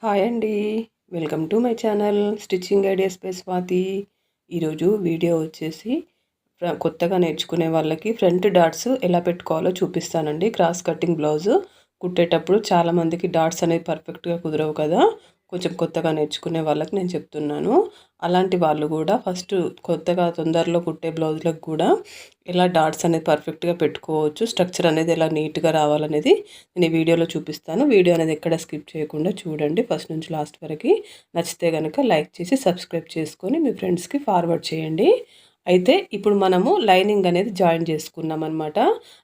Hi అండి. Welcome to my channel stitching ideas by Swathi. ఈరోజు video వచ్చేసి కొత్తగా నేర్చుకునే వాళ్ళకి ఫ్రంట్ డాట్స్ ఎలా పెట్టుకోవాలో చూపిస్తానండి. క్రాస్ కటింగ్ బ్లౌజ్ కుట్టేటప్పుడు చాలామందికి డాట్స్ అనేవి పర్ఫెక్ట్గా కుదరవు కదా. కొంచెం కొత్తగా నేర్చుకునే వాళ్ళకి నేను చెప్తున్నాను. అలాంటి వాళ్ళు కూడా ఫస్ట్ కొత్తగా తొందరలో కుట్టే బ్లౌజ్లకు కూడా ఎలా డాట్స్ అనేది పర్ఫెక్ట్గా పెట్టుకోవచ్చు, స్ట్రక్చర్ అనేది ఎలా నీట్గా రావాలనేది నేను ఈ వీడియోలో చూపిస్తాను. వీడియో అనేది ఎక్కడ స్కిప్ చేయకుండా చూడండి ఫస్ట్ నుంచి లాస్ట్ వరకు. నచ్చితే కనుక లైక్ చేసి సబ్స్క్రైబ్ చేసుకొని మీ ఫ్రెండ్స్కి ఫార్వర్డ్ చేయండి. అయితే ఇప్పుడు మనము లైనింగ్ అనేది జాయిన్ చేసుకున్నాం అనమాట.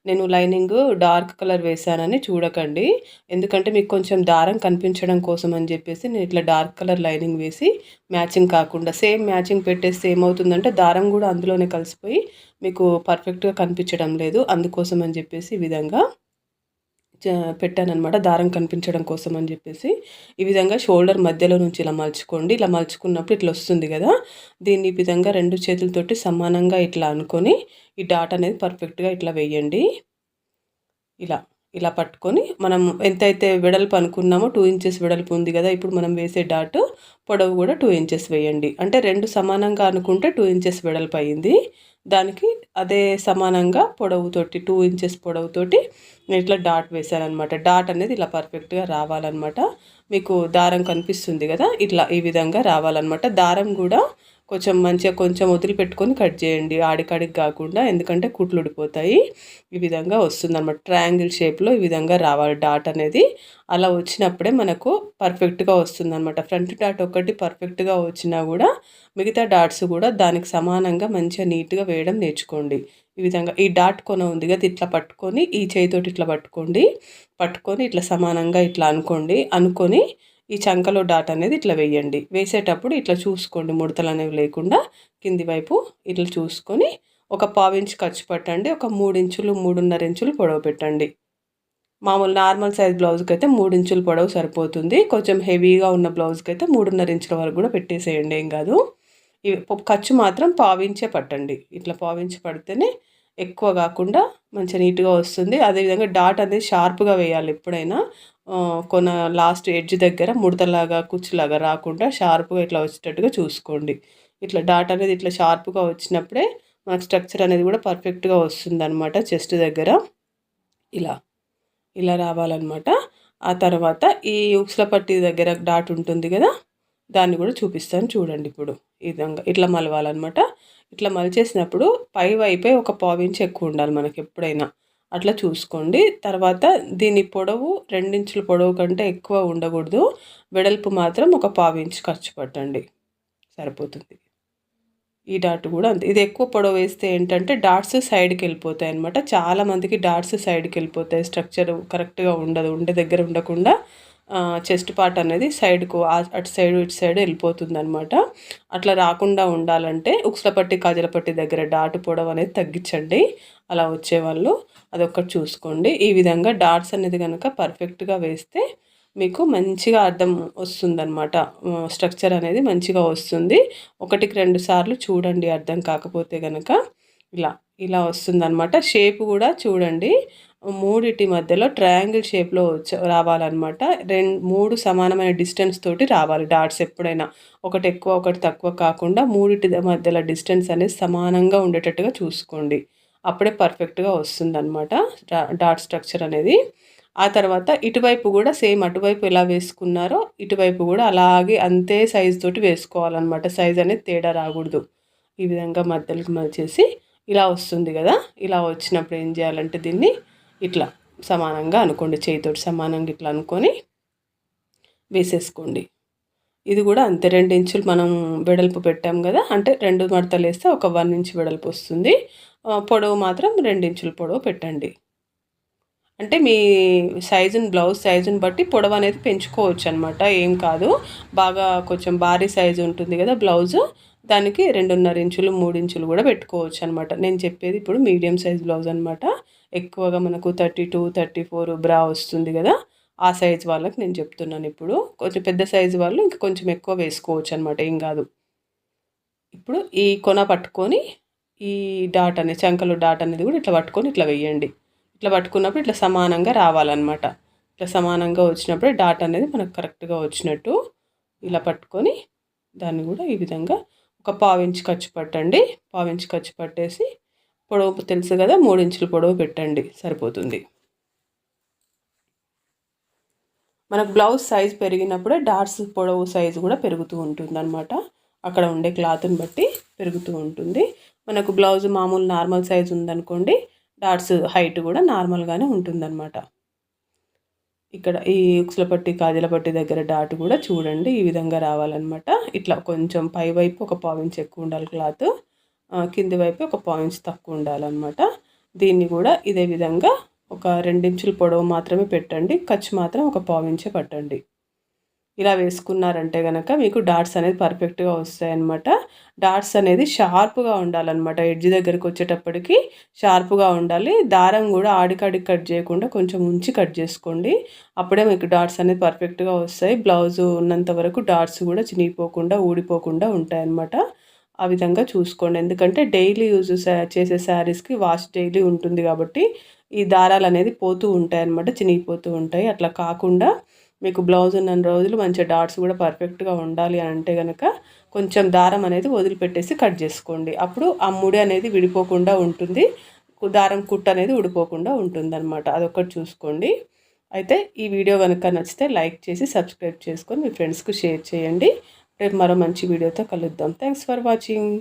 నేను లైనింగ్ డార్క్ కలర్ వేసానని చూడకండి, ఎందుకంటే మీకు కొంచెం దారం కనిపించడం కోసం అని చెప్పేసి నేను ఇట్లా డార్క్ కలర్ లైనింగ్ వేసి మ్యాచింగ్ కాకుండా సేమ్ మ్యాచింగ్ పెట్టేస్తే ఏమవుతుందంటే దారం కూడా అందులోనే కలిసిపోయి మీకు పర్ఫెక్ట్గా కనిపించడం లేదు. అందుకోసం అని చెప్పేసి ఈ విధంగా పెట్టానన్నమాట, దారం కనిపించడం కోసం అని చెప్పేసి. ఈ విధంగా షోల్డర్ మధ్యలో నుంచి ఇలా మలుచుకోండి. ఇలా మలుచుకున్నప్పుడు ఇట్లా వస్తుంది కదా, దీన్ని ఈ విధంగా రెండు చేతులతోటి సమానంగా ఇట్లా అనుకొని ఈ డాట్ అనేది పర్ఫెక్ట్గా ఇట్లా వేయండి. ఇలా ఇలా పట్టుకొని మనం ఎంతైతే వెడల్పు అనుకున్నామో 2 ఇంచెస్ వెడల్పు ఉంది కదా, ఇప్పుడు మనం వేసే డాట్ పొడవు కూడా 2 ఇంచెస్ వేయండి. అంటే రెండు సమానంగా అనుకుంటే 2 ఇంచెస్ వెడల్పు అయింది. దానికి అదే సమానంగా పొడవుతోటి 2 ఇంచెస్ పొడవుతోటి నేను ఇట్లా డాట్ వేసాను అనమాట. డాట్ అనేది ఇలా పర్ఫెక్ట్గా రావాలన్నమాట. మీకు దారం కనిపిస్తుంది కదా, ఇట్లా ఈ విధంగా రావాలన్నమాట. దారం కూడా కొంచెం వదిలిపెట్టుకొని కట్ చేయండి, ఆడికాడికి కాకుండా, ఎందుకంటే కుట్లు ఊడిపోతాయి. ఈ విధంగా వస్తుందన్నమాట. ట్రయాంగిల్ షేప్లో ఈ విధంగా రావాలి డాట్ అనేది. అలా వచ్చినప్పుడే మనకు పర్ఫెక్ట్గా వస్తుందన్నమాట. ఫ్రంట్ డాట్ ఒకటి పర్ఫెక్ట్గా వచ్చినా కూడా మిగతా డాట్స్ కూడా దానికి సమానంగా మంచిగా నీట్గా వేయడం నేర్చుకోండి. ఈ విధంగా ఈ డాట్ కొన ఉంది కదా, ఇట్లా పట్టుకొని ఈ చేయితోటి ఇట్లా పట్టుకొని ఇట్లా సమానంగా ఇట్లా అనుకొని ఈ చంకలో డాట్ అనేది ఇట్లా వేయండి. వేసేటప్పుడు ఇట్లా చూసుకోండి, ముడతలు అనేవి లేకుండా కింది వైపు ఇట్లా చూసుకొని ఒక 1/4 ఇంచ్ ఖర్చు పట్టండి. ఒక 3 ఇంచులు 3.5 ఇంచులు పొడవు పెట్టండి. మామూలు నార్మల్ సైజ్ బ్లౌజ్కి అయితే 3 ఇంచుల పొడవు సరిపోతుంది. కొంచెం హెవీగా ఉన్న బ్లౌజ్కి అయితే 3.5 ఇంచుల వరకు కూడా పెట్టేసేయండి, ఏం కాదు. ఖర్చు మాత్రం 1/4 ఇంచే పట్టండి. ఇట్లా 1/4 ఇంచ్ పడితేనే ఎక్కువ కాకుండా మంచిగా నీట్గా వస్తుంది. అదేవిధంగా డాట్ అనేది షార్ప్గా వేయాలి ఎప్పుడైనా. లాస్ట్ ఎడ్జ్ దగ్గర ముడతలాగా కుచ్చులాగా రాకుండా షార్ప్గా ఇట్లా వచ్చేటట్టుగా చూసుకోండి. ఇట్లా డాట్ అనేది ఇట్లా షార్ప్గా వచ్చినప్పుడే మనకు స్ట్రక్చర్ అనేది కూడా పర్ఫెక్ట్గా వస్తుంది అనమాట. చెస్ట్ దగ్గర ఇలా ఇలా రావాలన్నమాట. ఆ తర్వాత ఈ ఉక్సుల పట్టి దగ్గర డాట్ ఉంటుంది కదా, దాన్ని కూడా చూపిస్తాను చూడండి. ఇప్పుడు ఈ విధంగా ఇట్లా మలవాలన్నమాట. ఇట్లా మలిచేసినప్పుడు పై వైపే ఒక 1/4 ఇంచ్ ఎక్కువ ఉండాలి మనకి ఎప్పుడైనా, అట్లా చూసుకోండి. తర్వాత దీని పొడవు 2 ఇంచుల పొడవు కంటే ఎక్కువ ఉండకూడదు. వెడల్పు మాత్రం ఒక 1/4 ఇంచ్ ఖర్చు పట్టండి, సరిపోతుంది. ఈ డాట్ కూడా అంతే. ఇది ఎక్కువ పొడవు వేస్తే ఏంటంటే డాట్స్ సైడ్కి వెళ్ళిపోతాయి అనమాట. చాలామందికి డాట్స్ సైడ్కి వెళ్ళిపోతాయి, స్ట్రక్చర్ కరెక్ట్గా ఉండదు, ఉండే దగ్గర ఉండకుండా చెస్ట్ పార్ట్ అనేది సైడ్కు అటు సైడ్ ఇటు సైడ్ వెళ్ళిపోతుంది అనమాట. అట్లా రాకుండా ఉండాలంటే ఉక్సుల పట్టి కాజల పట్టి దగ్గర డాట్ పొడవు అనేది తగ్గించండి. అలా వచ్చేవాళ్ళు అదొక్కటి చూసుకోండి. ఈ విధంగా డాట్స్ అనేది కనుక పర్ఫెక్ట్గా వేస్తే మీకు మంచిగా అర్థం వస్తుందన్నమాట. స్ట్రక్చర్ అనేది మంచిగా వస్తుంది. 1కి 2 సార్లు చూడండి, అర్థం కాకపోతే కనుక ఇలా ఇలా వస్తుందన్నమాట. షేప్ కూడా చూడండి, మూడిటి మధ్యలో ట్రయాంగిల్ షేప్లో రావాలన్నమాట. 3 సమానమైన డిస్టెన్స్ తోటి రావాలి డాట్స్ ఎప్పుడైనా. ఒకటి ఎక్కువ ఒకటి తక్కువ కాకుండా మూడిటి మధ్యలో డిస్టెన్స్ అనేది సమానంగా ఉండేటట్టుగా చూసుకోండి. అప్పుడే పర్ఫెక్ట్గా వస్తుందన్నమాట డాట్ స్ట్రక్చర్ అనేది. ఆ తర్వాత ఇటువైపు కూడా సేమ్ అటువైపు ఎలా వేసుకున్నారో ఇటువైపు కూడా అలాగే అంతే సైజు తోటి వేసుకోవాలన్నమాట. సైజ్ అనేది తేడా రాకూడదు. ఈ విధంగా మధ్యలోకి మలిచేసి ఇలా వస్తుంది కదా, ఇలా వచ్చినప్పుడు ఏం చేయాలంటే దీన్ని ఇట్లా సమానంగా అనుకోండి, చేయితోటి సమానంగా ఇట్లా అనుకొని వేసేసుకోండి. ఇది కూడా అంతే, 2 ఇంచులు మనం వెడల్పు పెట్టాం కదా, అంటే 2 మడతలు వేస్తే ఒక 1 ఇంచ్ వెడల్పు వస్తుంది. పొడవు మాత్రం 2 ఇంచుల పొడవు పెట్టండి. అంటే మీ సైజుని, బ్లౌజ్ సైజుని బట్టి పొడవు అనేది పెంచుకోవచ్చు అనమాట, ఏం కాదు. బాగా కొంచెం భారీ సైజు ఉంటుంది కదా బ్లౌజు, దానికి 2.5 ఇంచులు 3 ఇంచులు కూడా పెట్టుకోవచ్చు అనమాట. నేను చెప్పేది ఇప్పుడు మీడియం సైజ్ బ్లౌజ్ అనమాట. ఎక్కువగా మనకు 32, 34 బ్రా వస్తుంది కదా, ఆ సైజ్ వాళ్ళకి నేను చెప్తున్నాను. ఇప్పుడు కొంచెం పెద్ద సైజు వాళ్ళు ఇంకా కొంచెం ఎక్కువ వేసుకోవచ్చు అనమాట, ఏం కాదు. ఇప్పుడు ఈ కొన పట్టుకొని ఈ డాట్ అనేది, చంకలో డాట్ అనేది కూడా ఇట్లా పట్టుకొని ఇట్లా వేయండి. ఇట్లా పట్టుకున్నప్పుడు ఇట్లా సమానంగా రావాలన్నమాట. ఇట్లా సమానంగా వచ్చినప్పుడే డాట్ అనేది మనకు కరెక్ట్గా వచ్చినట్టు ఇలా పట్టుకొని దాన్ని కూడా ఈ విధంగా ఒక పావించి ఖర్చు పట్టండి. పావించి ఖర్చు పట్టేసి పొడవు తెలుసు కదా, 3 ఇంచుల పొడవు పెట్టండి సరిపోతుంది. మనకు బ్లౌజ్ సైజ్ పెరిగినప్పుడే డాట్స్ పొడవు సైజు కూడా పెరుగుతూ ఉంటుందన్నమాట. అక్కడ ఉండే క్లాత్ని బట్టి పెరుగుతూ ఉంటుంది. మనకు బ్లౌజ్ మామూలు నార్మల్ సైజ్ ఉందనుకోండి, డాట్స్ హైట్ కూడా నార్మల్గానే ఉంటుందన్నమాట. ఇక్కడ ఈ ఉక్సుల పట్టి కాజల పట్టి దగ్గర డాట్ కూడా చూడండి ఈ విధంగా రావాలన్నమాట. ఇట్లా కొంచెం పై వైపు ఒక పావించి ఎక్కువ ఉండాలి క్లాత్, కింది వైపు ఒక పావించి తక్కువ ఉండాలన్నమాట. దీన్ని కూడా ఇదే విధంగా ఒక 2 ఇంచుల పొడవు మాత్రమే పెట్టండి. ఖర్చు మాత్రం ఒక పావించే పట్టండి. ఇలా వేసుకున్నారంటే కనుక మీకు డాట్స్ అనేది పర్ఫెక్ట్గా వస్తాయన్నమాట. డాట్స్ అనేది షార్ప్గా ఉండాలన్నమాట. ఎడ్జ్ దగ్గరికి వచ్చేటప్పటికి షార్ప్గా ఉండాలి. దారం కూడా ఆడికాడికి కట్ చేయకుండా కొంచెం ఉంచి కట్ చేసుకోండి. అప్పుడే మీకు డాట్స్ అనేది పర్ఫెక్ట్గా వస్తాయి. బ్లౌజు ఉన్నంత వరకు డాట్స్ కూడా చినిగిపోకుండా ఊడిపోకుండా ఉంటాయన్నమాట. ఆ విధంగా చూసుకోండి. ఎందుకంటే డైలీ యూజ్ చేసే శారీస్కి వాష్ డైలీ ఉంటుంది కాబట్టి ఈ దారాలు అనేది పోతూ ఉంటాయి అన్నమాట, చినిగిపోతూ ఉంటాయి. అట్లా కాకుండా మీకు బ్లౌజ్ ఉన్న రోజులు మంచిగా డాట్స్ కూడా పర్ఫెక్ట్గా ఉండాలి అని అంటే కనుక కొంచెం దారం అనేది వదిలిపెట్టేసి కట్ చేసుకోండి. అప్పుడు ఆ ముడి అనేది విడిపోకుండా ఉంటుంది, దారం కుట్టు అనేది ఊడిపోకుండా ఉంటుందన్నమాట. అదొకటి చూసుకోండి. అయితే ఈ వీడియో కనుక నచ్చితే లైక్ చేసి సబ్స్క్రైబ్ చేసుకొని మీ ఫ్రెండ్స్కి షేర్ చేయండి. రేపు మరో మంచి వీడియోతో కలుద్దాం. Thanks for watching.